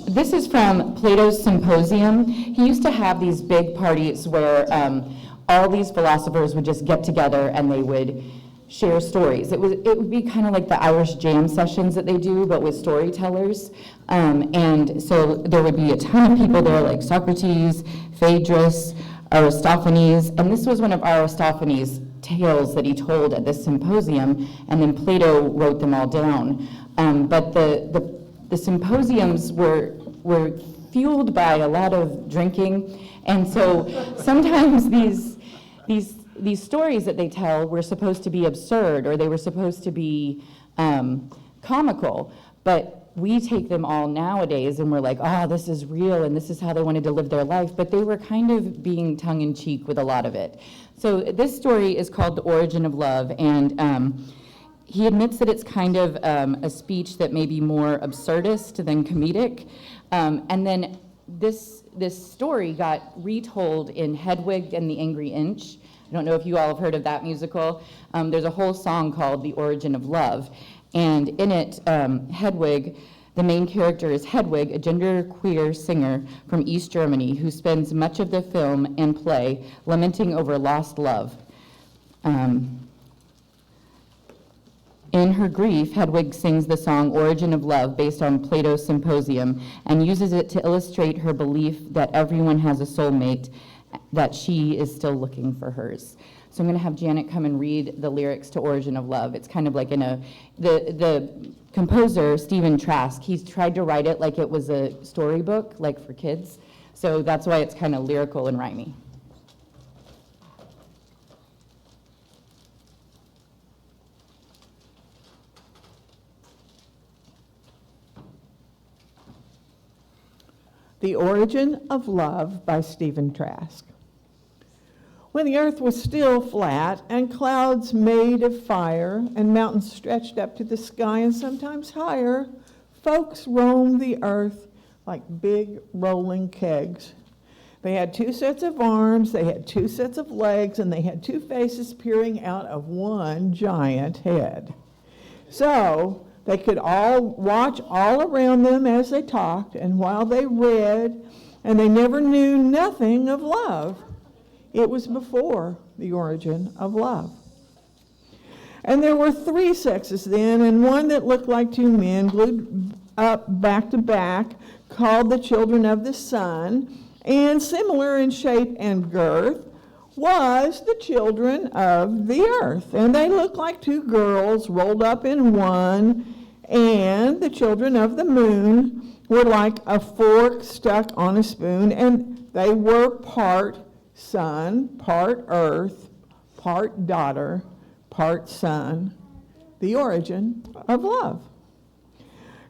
This is from Plato's Symposium. He used to have these big parties where all these philosophers would just get together and they would share stories. It would be kind of like the Irish jam sessions that they do, but with storytellers. And so there would be a ton of people there, like Socrates, Phaedrus, Aristophanes, and this was one of Aristophanes' tales that he told at this symposium, and then Plato wrote them all down. But the symposiums were fueled by a lot of drinking, and so sometimes these stories that they tell were supposed to be absurd, or they were supposed to be comical, but we take them all nowadays and we're like, oh, this is real and this is how they wanted to live their life, but they were kind of being tongue-in-cheek with a lot of it. So this story is called The Origin of Love, and he admits that it's kind of a speech that may be more absurdist than comedic, and then this story got retold in Hedwig and the Angry Inch. I don't know if you all have heard of that musical. There's a whole song called The Origin of Love. And in it, Hedwig, the main character is Hedwig, a genderqueer singer from East Germany who spends much of the film and play lamenting over lost love. In her grief, Hedwig sings the song Origin of Love based on Plato's Symposium and uses it to illustrate her belief that everyone has a soulmate, that she is still looking for hers. So I'm going to have Janet come and read the lyrics to Origin of Love. It's kind of like the composer, Stephen Trask, he's tried to write it like it was a storybook, like for kids. So that's why it's kind of lyrical and rhymey. The Origin of Love by Stephen Trask. When the earth was still flat and clouds made of fire and mountains stretched up to the sky and sometimes higher, folks roamed the earth like big rolling kegs. They had two sets of arms, they had two sets of legs, and they had two faces peering out of one giant head. So they could all watch all around them as they talked and while they read, and they never knew nothing of love. It was before the origin of love. And there were three sexes then, and one that looked like two men glued up back to back, called the children of the sun, and similar in shape and girth, was the children of the earth. And they looked like two girls rolled up in one, and the children of the moon were like a fork stuck on a spoon, and they were part sun, part earth, part daughter, part son, the origin of love.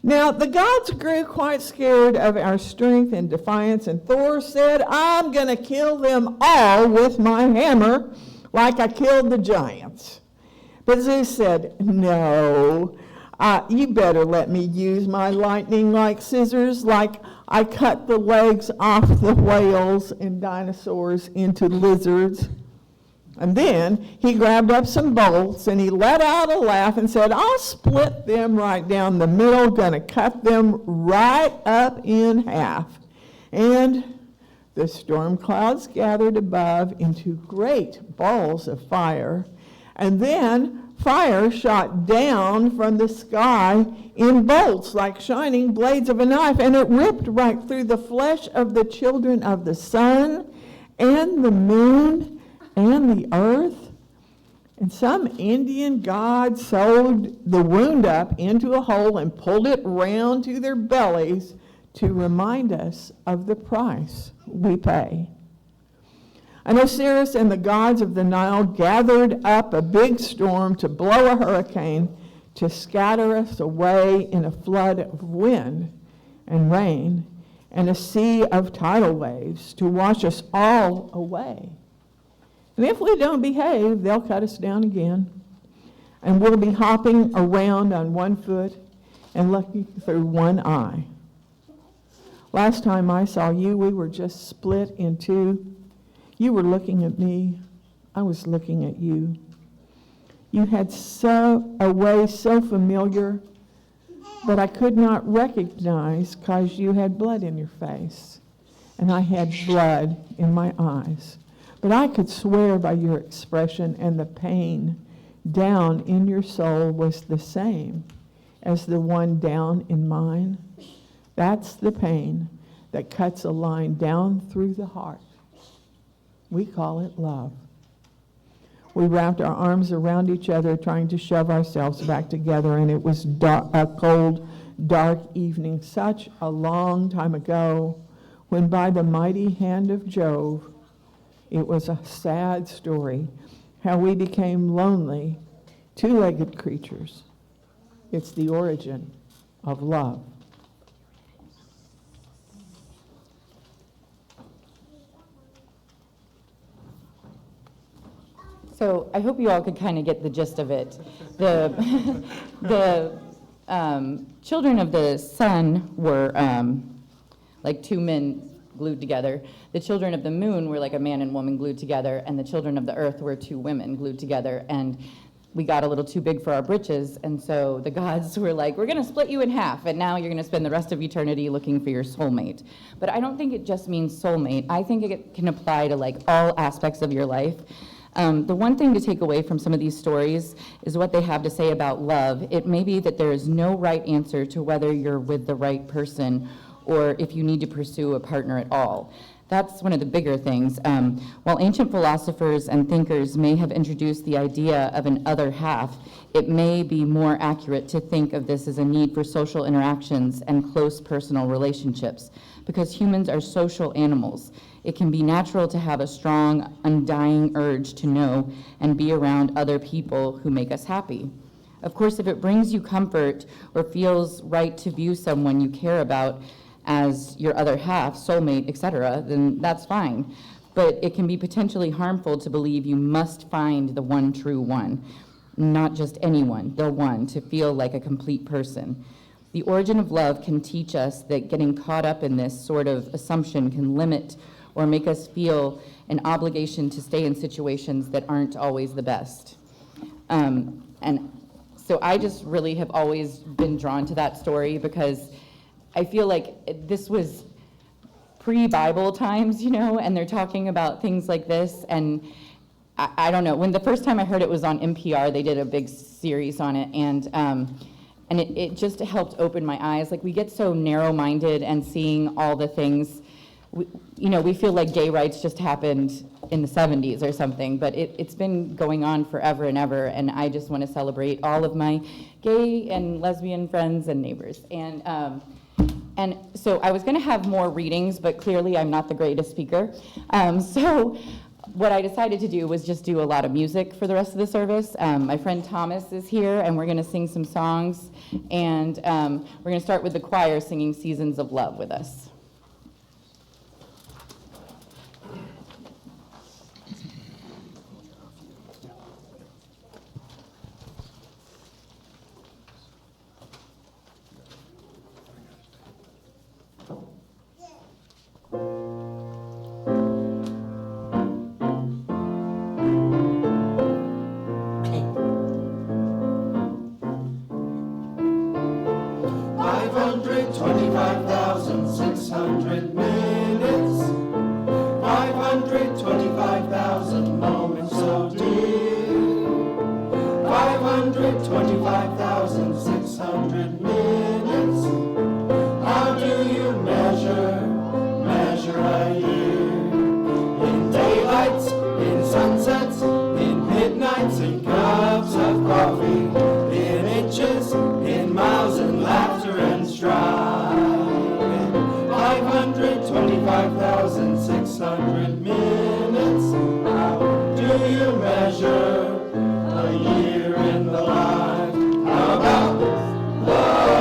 Now, the gods grew quite scared of our strength and defiance, and Thor said, I'm going to kill them all with my hammer, like I killed the giants. But Zeus said, no, you better let me use my lightning like scissors, like I cut the legs off the whales and dinosaurs into lizards. And then he grabbed up some bolts and he let out a laugh and said, I'll split them right down the middle, gonna cut them right up in half. And the storm clouds gathered above into great balls of fire. And then fire shot down from the sky in bolts like shining blades of a knife, and it ripped right through the flesh of the children of the sun and the moon and the earth. And some Indian god sewed the wound up into a hole and pulled it round to their bellies to remind us of the price we pay. And Osiris and the gods of the Nile gathered up a big storm to blow a hurricane, to scatter us away in a flood of wind and rain and a sea of tidal waves to wash us all away. And if we don't behave, they'll cut us down again. And we'll be hopping around on one foot and looking through one eye. Last time I saw you, we were just split in two. You were looking at me. I was looking at you. You had a way so familiar but I could not recognize because you had blood in your face, and I had blood in my eyes. But I could swear by your expression, and the pain down in your soul was the same as the one down in mine. That's the pain that cuts a line down through the heart. We call it love. We wrapped our arms around each other, trying to shove ourselves back together, and it was a cold, dark evening, such a long time ago, when by the mighty hand of Jove, it was a sad story, how we became lonely, two-legged creatures. It's the origin of love. So I hope you all could kind of get the gist of it. The children of the sun were like two men glued together. The children of the moon were like a man and woman glued together, and the children of the earth were two women glued together. And we got a little too big for our britches, and so the gods were like, we're going to split you in half, and now you're going to spend the rest of eternity looking for your soulmate. But I don't think it just means soulmate. I think it can apply to like all aspects of your life. The one thing to take away from some of these stories is what they have to say about love. It may be that there is no right answer to whether you're with the right person or if you need to pursue a partner at all. That's one of the bigger things. While ancient philosophers and thinkers may have introduced the idea of an other half, it may be more accurate to think of this as a need for social interactions and close personal relationships, because humans are social animals. It can be natural to have a strong, undying urge to know and be around other people who make us happy. Of course, if it brings you comfort or feels right to view someone you care about as your other half, soulmate, etc., then that's fine. But it can be potentially harmful to believe you must find the one true one, not just anyone, the one, to feel like a complete person. The origin of love can teach us that getting caught up in this sort of assumption can limit or make us feel an obligation to stay in situations that aren't always the best. And so I just really have always been drawn to that story because I feel like this was pre-Bible times, you know, and they're talking about things like this. And I don't know, when the first time I heard it was on NPR, they did a big series on it. And it just helped open my eyes. Like, we get so narrow-minded and seeing all the things, we feel like gay rights just happened in the 70s or something, but it's been going on forever and ever, and I just want to celebrate all of my gay and lesbian friends and neighbors. And so I was going to have more readings, but clearly I'm not the greatest speaker. So what I decided to do was just do a lot of music for the rest of the service. My friend Thomas is here, and we're going to sing some songs, and we're going to start with the choir singing Seasons of Love with us. 525,600 minutes, 525,000 moments so dear, 525,600 minutes. How do you measure a year? In daylights, in sunsets, in midnights, in cups of coffee, in inches, in miles, in laughter and strife. 525,600 minutes. How do you measure a year in the life? How about love?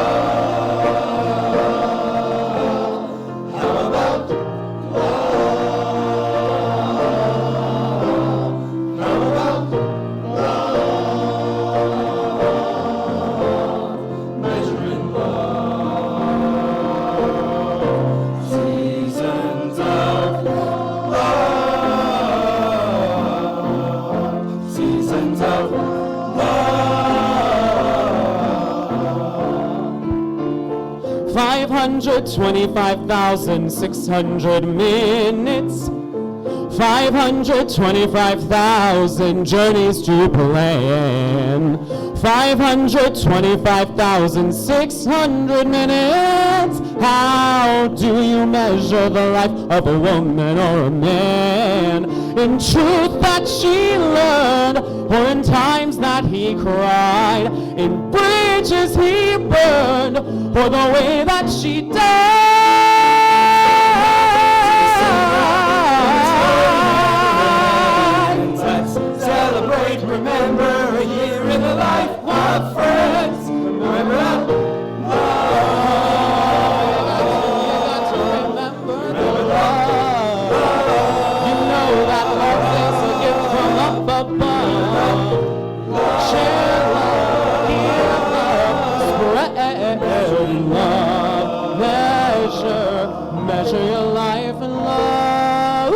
525,600 minutes, 525,000 journeys to plan, 525,600 minutes. How do you measure the life of a woman or a man? In truth that she learned, or in times that he cried, in bridges he burned, or the way that she died. Let's celebrate, remember a year in the life of friends. Remember that measure your life in love.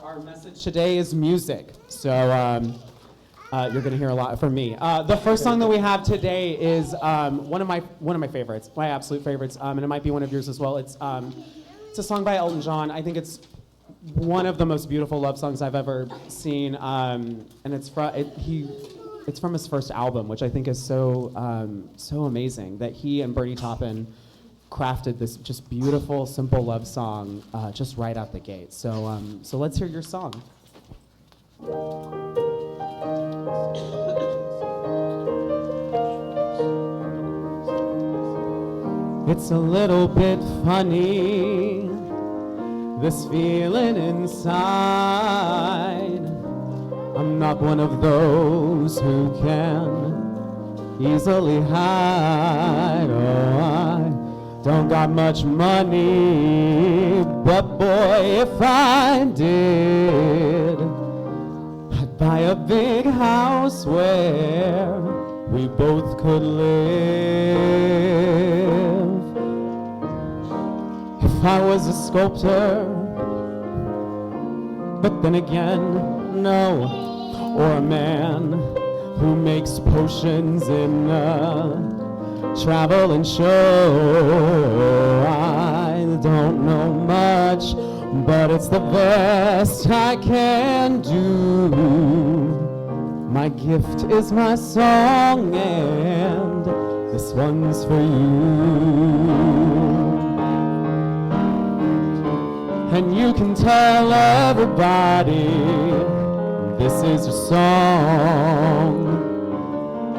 Our message today is music. So you're going to hear a lot from me. The first song that we have today is one of my favorites, my absolute favorites, and it might be one of yours as well. It's a song by Elton John. I think it's one of the most beautiful love songs I've ever seen, and it's from his first album, which I think is so amazing that he and Bernie Taupin crafted this just beautiful, simple love song just right out the gate. So let's hear your song. It's a little bit funny, this feeling inside. I'm not one of those who can easily hide. Oh, I don't got much money, but boy, if I did, I'd buy a big house where we both could live. If I was a sculptor, but then again, no, or a man who makes potions in travel and show. I don't know much, but it's the best I can do. My gift is my song, and this one's for you. And you can tell everybody this is your song.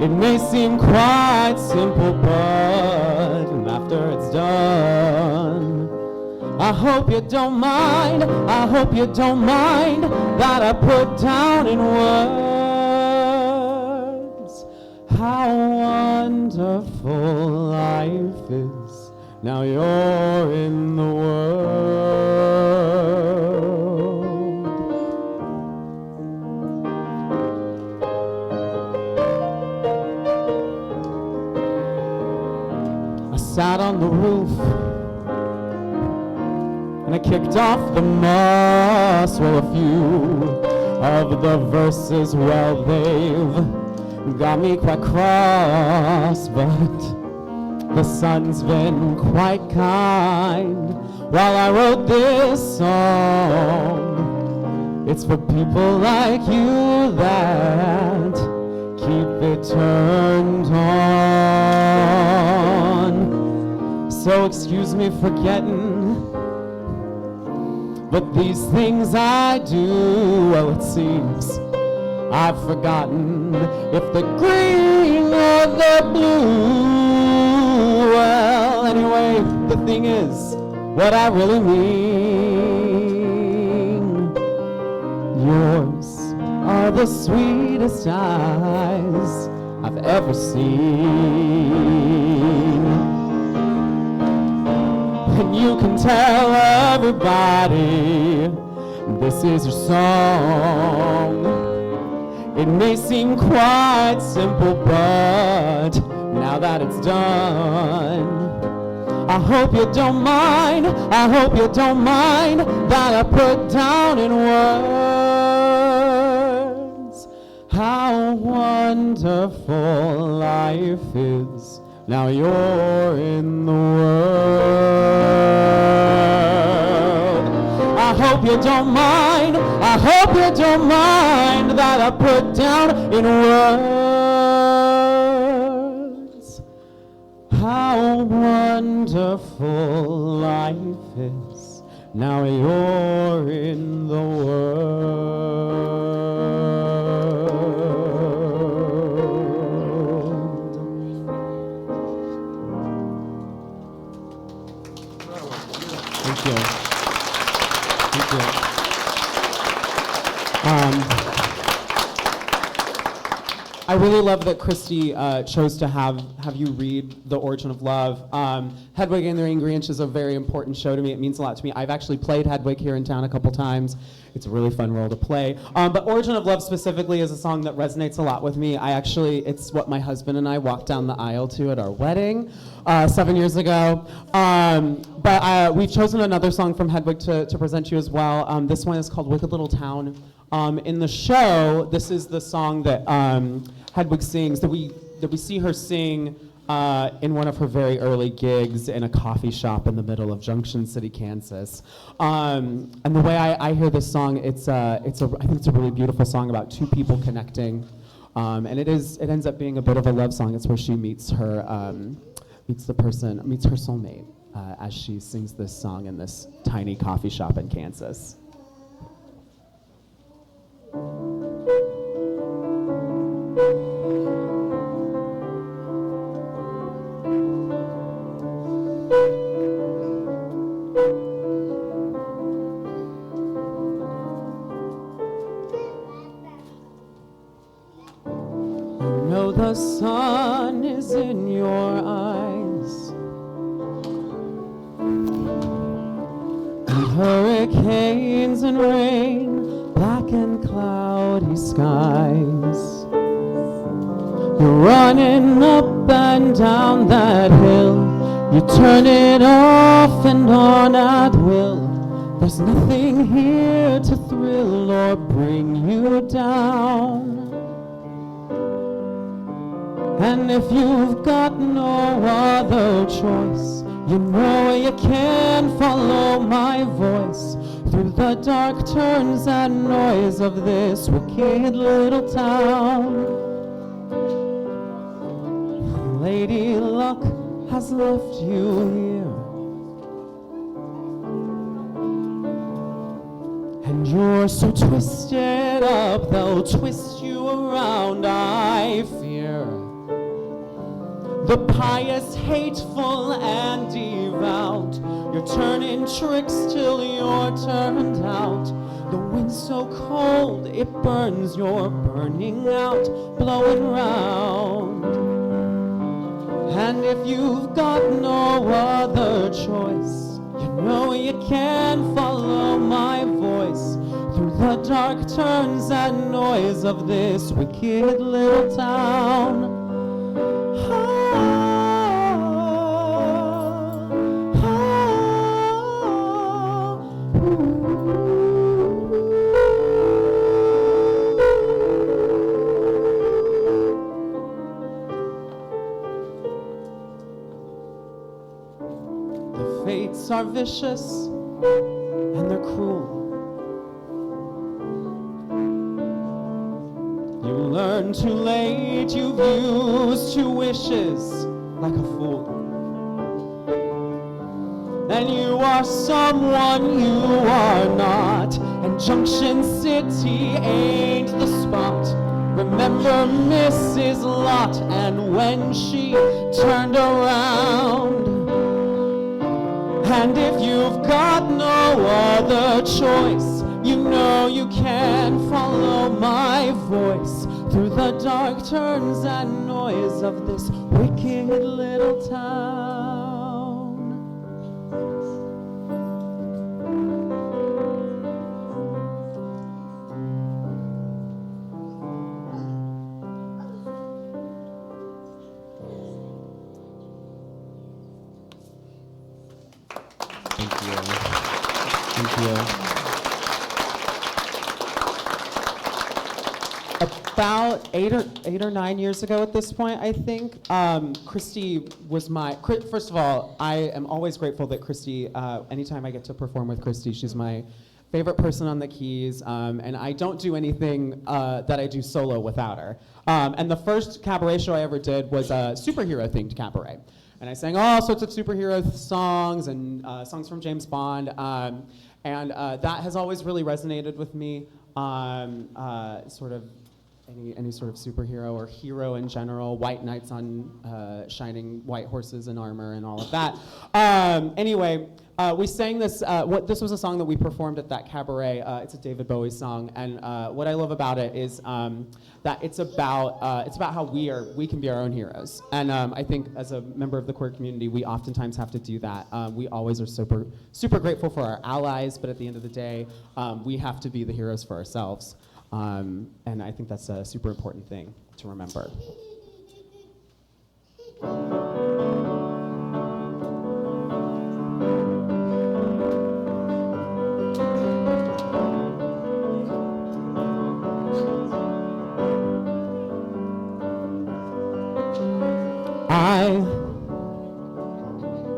It may seem quite simple, but after it's done, I hope you don't mind, I hope you don't mind that I put down in words how wonderful life is. Now you're in the world. sat on the roof and I kicked off the moss. Well, a few of the verses, well, they've got me quite cross, but the sun's been quite kind while I wrote this song. It's for people like you that keep it turned on. So excuse me for getting, but these things I do, well, it seems I've forgotten if the green or the blue. Well, anyway, the thing is, what I really mean, yours are the sweetest eyes I've ever seen. And you can tell everybody this is your song. It may seem quite simple, but now that it's done, I hope you don't mind, I hope you don't mind that I put down in words how wonderful life is. Now you're in the world. I hope you don't mind, I hope you don't mind that I put down in words how wonderful life is. Now you're in the world. Thank you. Thank you. I really love that Christy chose to have you read The Origin of Love. Hedwig and the Angry Inch is a very important show to me. It means a lot to me. I've actually played Hedwig here in town a couple times. It's a really fun role to play. But Origin of Love specifically is a song that resonates a lot with me. It's what my husband and I walked down the aisle to at our wedding 7 years ago. But we've chosen another song from Hedwig to present to you as well. This one is called Wicked Little Town. In the show, this is the song that Hedwig sings, that we see her sing in one of her very early gigs in a coffee shop in the middle of Junction City, Kansas. And the way I hear this song, I think it's a really beautiful song about two people connecting. And it ends up being a bit of a love song. It's where she meets her soulmate as she sings this song in this tiny coffee shop in Kansas. The sun is in your eyes, and hurricanes and rain, black and cloudy skies. You're running up and down that hill, you turn it off and on at will. There's nothing here to thrill or bring you down. And if you've got no other choice, you know you can follow my voice through the dark turns and noise of this wicked little town. Lady Luck has left you here, and you're so twisted up, they'll twist you around, I fear. The pious, hateful, and devout, you're turning tricks till you're turned out. The wind's so cold, it burns, you're burning out, blowing round. And if you've got no other choice, you know you can follow my voice through the dark turns and noise of this wicked little town. fates are vicious and they're cruel. You learn too late, you've used two wishes like a fool. And you are someone you are not, and Junction City ain't the spot. Remember Mrs. Lot, and when she turned around. And if you've got no other choice, you know you can follow my voice through the dark turns and noise of this wicked little town. Thank you. Thank you. About eight or 9 years ago at this point, I think, Christy was first of all, I am always grateful that Christy, anytime I get to perform with Christy, she's my favorite person on the keys, and I don't do anything that I do solo without her. And the first cabaret show I ever did was a superhero-themed cabaret. And I sang all sorts of superhero songs and songs from James Bond, and that has always really resonated with me. Sort of any sort of superhero or hero in general, white knights on shining white horses and armor and all of that. Anyway, we sang this. This was a song that we performed at that cabaret. It's a David Bowie song, and what I love about it is that it's about how we can be our own heroes. And I think as a member of the queer community, we oftentimes have to do that. We always are super grateful for our allies, but at the end of the day, we have to be the heroes for ourselves. And I think that's a super important thing to remember.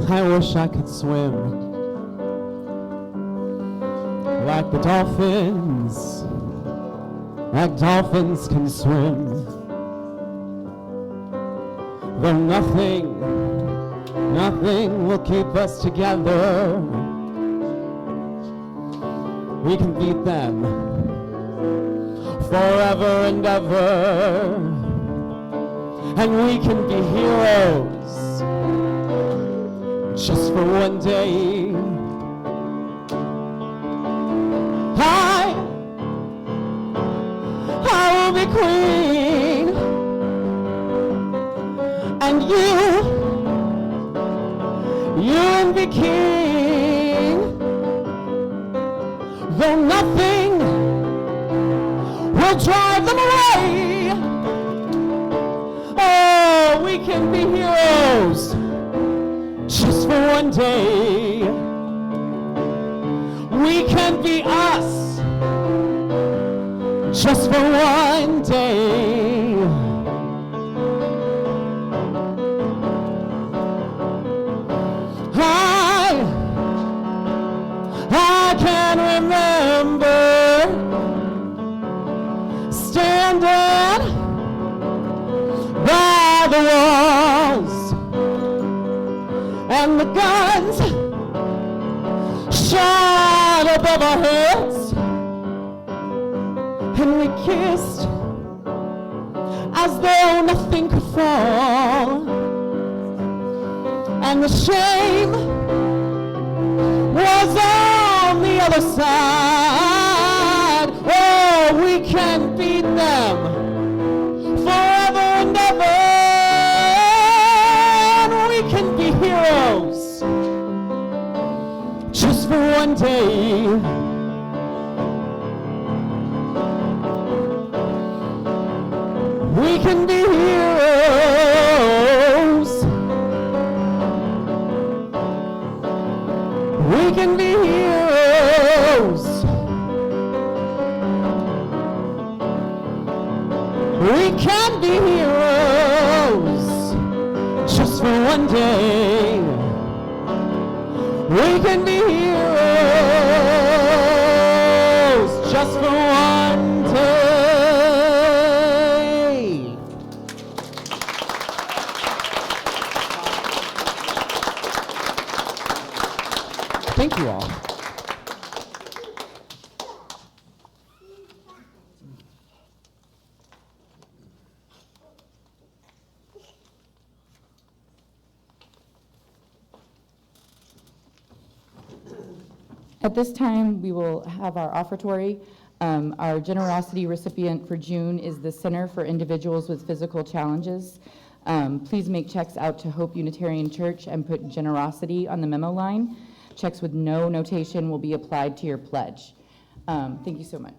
I wish I could swim like the dolphins. Like dolphins can swim, though nothing will keep us together. We can beat them forever and ever, and we can be heroes just for one day. Queen, and you and be king, though nothing will drive them away. Oh, we can be heroes just for one day. We can be us just for one day. I can remember standing by the walls and the guns shot above our heads. And we kissed as though nothing could fall. And the shame was on the other side. Oh, we can beat them forever and ever. And we can be heroes just for one day. We can be heroes. We can be heroes. We can be heroes just for one day. We can be heroes just for one day. Thank you all. At this time, we will have our offertory. Our generosity recipient for June is the Center for Individuals with Physical Challenges. Please make checks out to Hope Unitarian Church and put generosity on the memo line. Checks with no notation will be applied to your pledge. Thank you so much.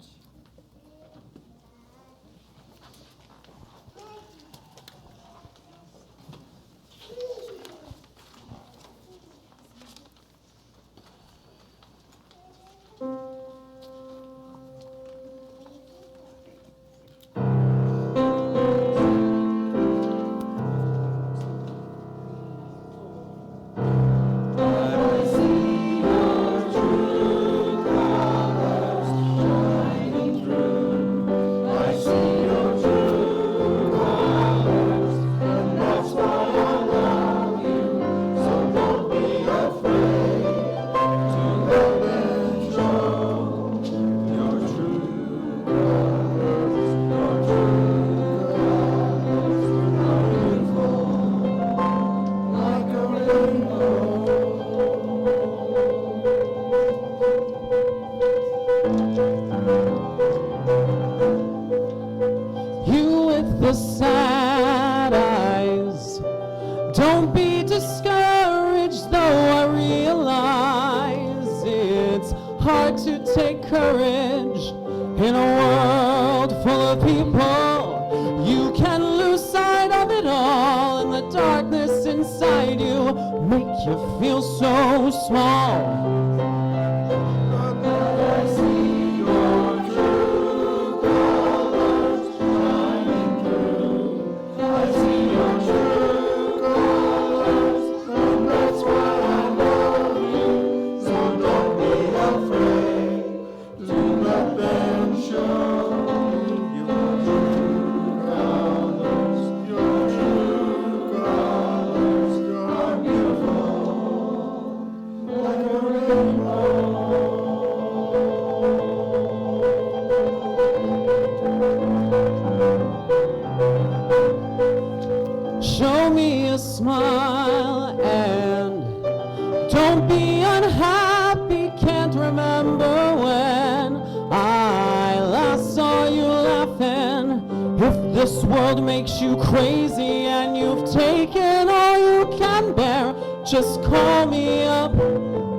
Just call me up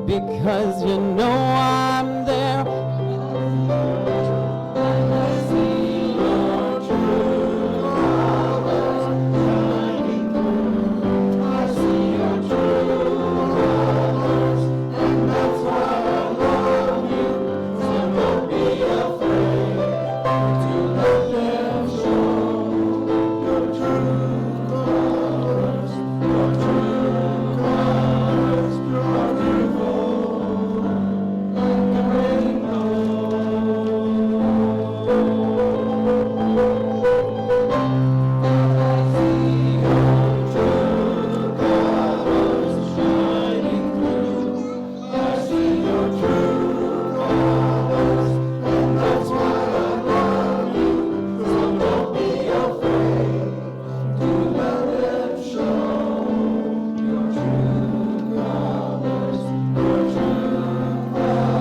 because you know I'm there. I see your true colors shining through. I see your true colors, and that's why I love you. So don't be afraid to let them show your true colors, your true colors. You're beautiful like the rainbow. I see your true colors shining through. I see your true colors, and that's why I love you. So don't be afraid to let them show your true colors, your true colors, your true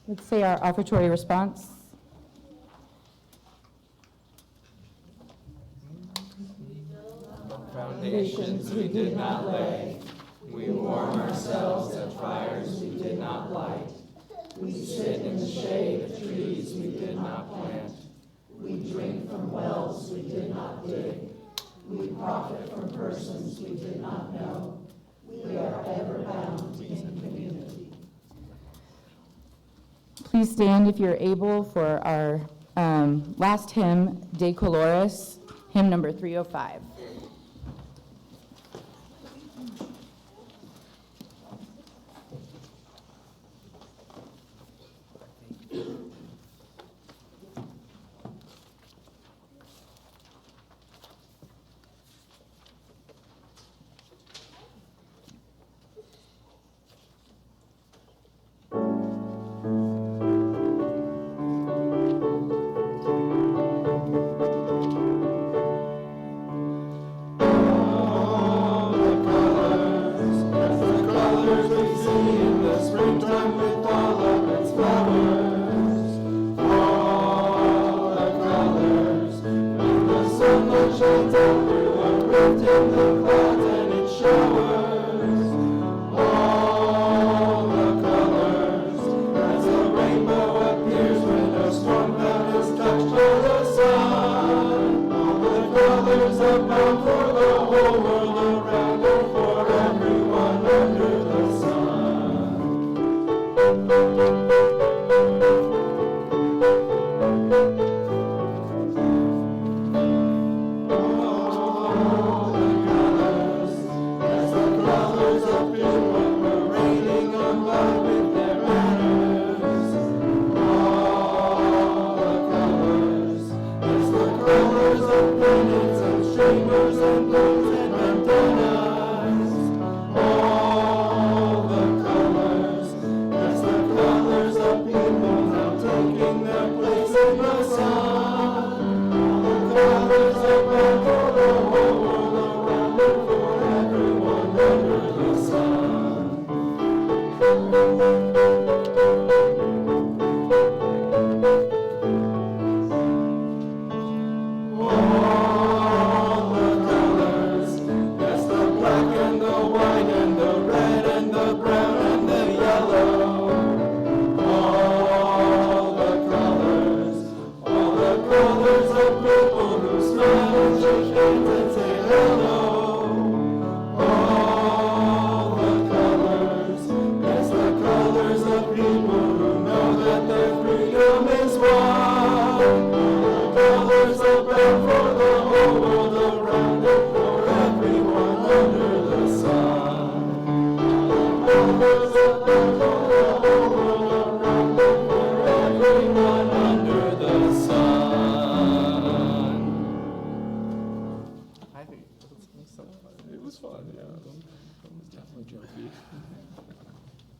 Let's say our offertory response. Foundations we did not lay. We warm ourselves at fires we did not light. We sit in the shade of trees we did not plant. Please stand if you're able for our last hymn, De Coloris, hymn number 305.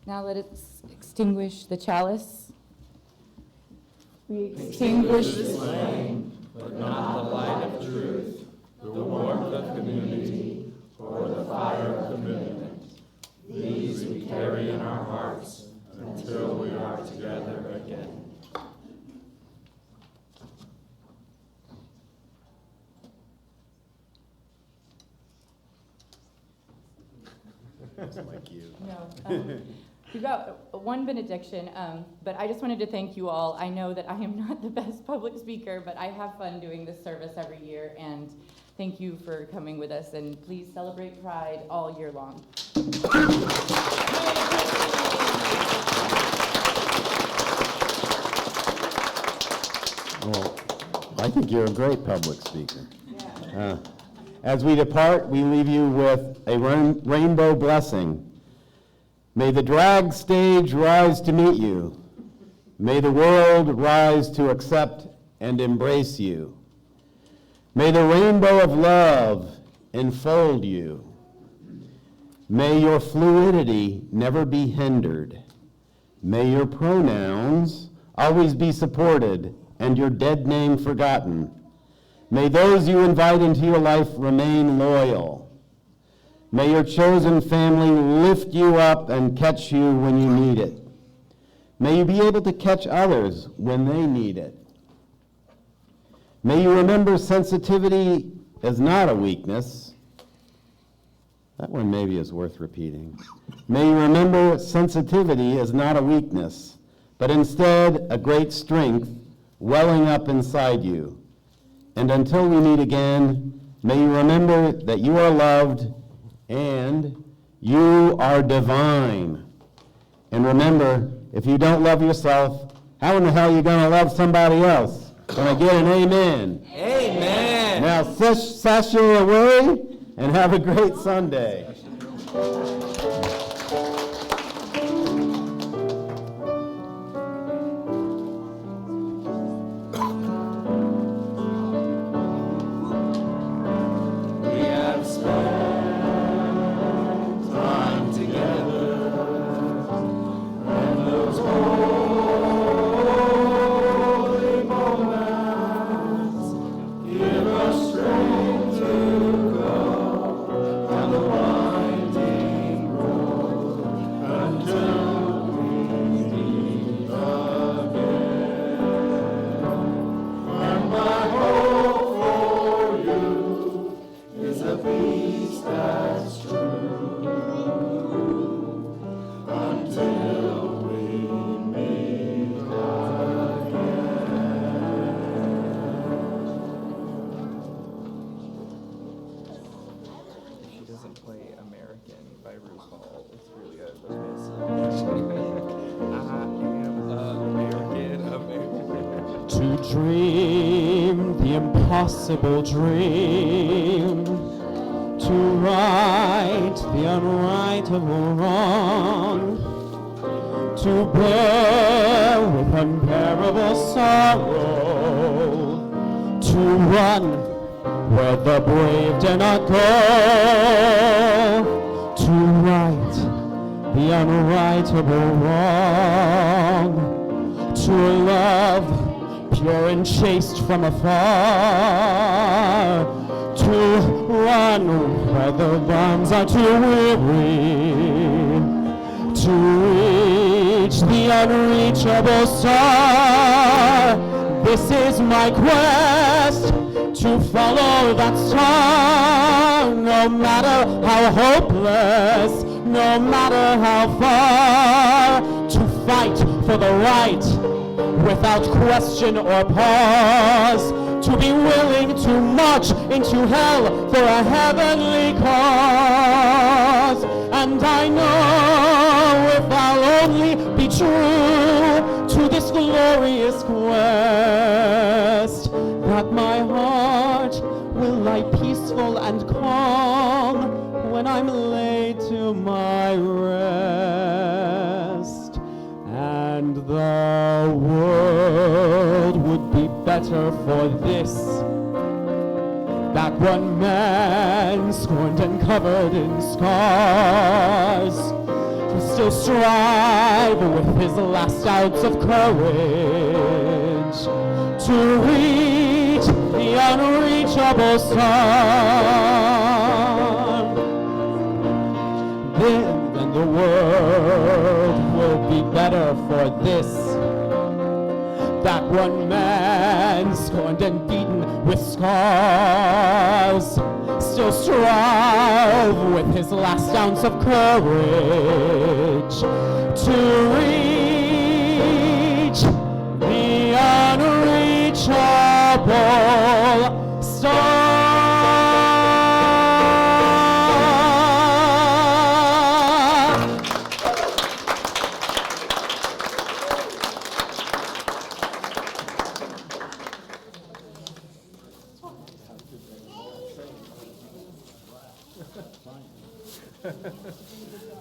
Now let us extinguish the chalice. We extinguish this flame, but not the light of truth, the warmth of community, or the fire of commitment. These we carry in our hearts until we are together again. No. We've got one benediction, but I just wanted to thank you all. I know that I am not the best public speaker, but I have fun doing this service every year, and thank you for coming with us, and please celebrate Pride all year long. Well, I think you're a great public speaker. As we depart, we leave you with a rainbow blessing. May the drag stage rise to meet you. May the world rise to accept and embrace you. May the rainbow of love enfold you. May your fluidity never be hindered. May your pronouns always be supported and your dead name forgotten. May those you invite into your life remain loyal. May your chosen family lift you up and catch you when you need it. May you be able to catch others when they need it. May you remember sensitivity is not a weakness. That one maybe is worth repeating. May you remember sensitivity is not a weakness, but instead a great strength welling up inside you. And until we meet again, may you remember that you are loved and you are divine. And remember, if you don't love yourself, how in the hell are you going to love somebody else? Can I get an amen? Amen. Now sashay away and have a great Sunday. We have spent time together, and those holy moments give us strength to go down the winding road until we meet again. And my hope for you is a peace that's true until we meet She doesn't play American by RuPaul. It's really good. I am American. To dream the impossible dream, to right the unrightable wrong, to bear with unbearable sorrow, to run where the brave dare not go, to right the unrightable wrong, to love pure and chaste from afar, to run where the bombs are too weary, to reach the unreachable star. This is my quest, to follow that star, no matter how hopeless, no matter how far, to fight for the right without question or pause, to be willing to march into hell for a heavenly cause. And I know if I'll only be true to this glorious quest, that my heart will lie peaceful and calm when I'm laid to my rest. And the world would be better for this, that one man scorned and covered in scars to still strive with his last ounce of courage to reach the unreachable star. Then the world will be better for this, that one man scorned and beaten with scars still strive with his last ounce of courage to reach the unreachable star.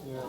Yeah.